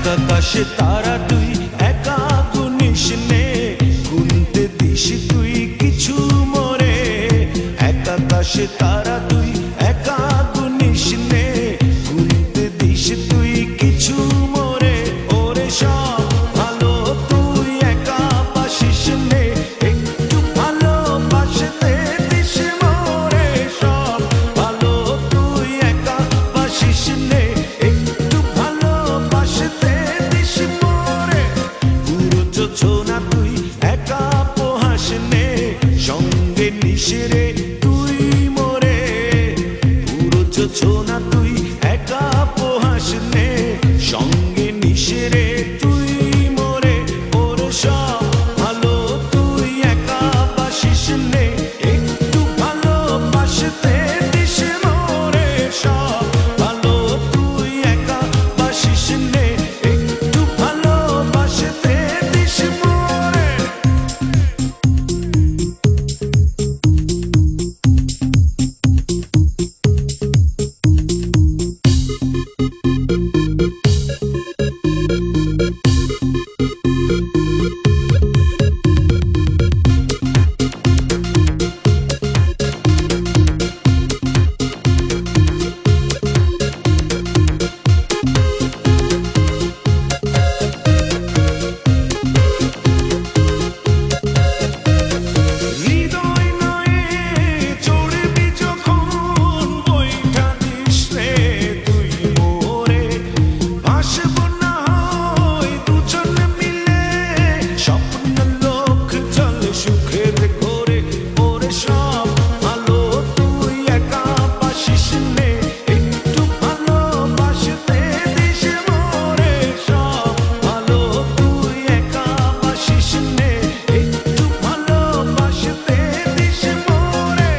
আকাশে তারা তুই একা গুনিস নে, গুনতে দিস তুই কিছু মোরে। এক আকাশে তারা তুই একা গুনিস নে, গুনতে দিস তুই কিছু মোরে। ওরে সব ভালো তুই একা বাসিস নে, একটু ভালোবাসতে দিস মোরে। সব ভালো তুই একা বাসিস নে, একটু ভালোবাসতে দিস মোরে। পুরো যোছনা তুই একা পোহাস নে, সঙ্গে নিস রে তুই মোরে। পুরো যোছনা তুই একা পোহাস নে, সঙ্গে নিস রে তুই মোরে। ওর সব ভালো তুই একা বাসিস নে, একটু ভালোবাসতে দিস মোরে। সব ভালো তুই একা বাসিস নে, একটু ভালোবাসতে দিস মোরে। হৃদয় নয়ে চড়বি যখন বইটা দিস রে তুই মোরে। ভাসব না হয় দুজন মিলে, স্বপ্ন লোক চলে সুখের ঘোরে। ওরে সব ভালো তুই একা বাসিস নে, একটু ভালোবাসতে দিস মোরে। সব ভালো তুই একা বাসিস নে, একটু ভালোবাসতে দিস মোরে।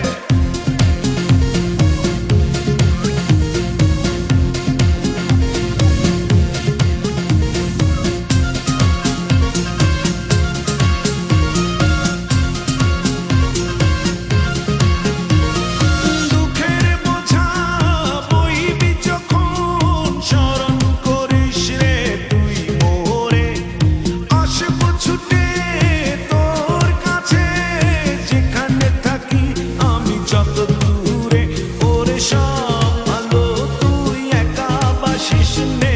দুঃখের বোঝা বইবি যখন, স্মরণ করিস রে তুই মোরে। আসব ছুটে তোর কাছে, যেখানে থাকি আমি যত দূরে। ওরে সব ভালো তুই একা বাসিস নে,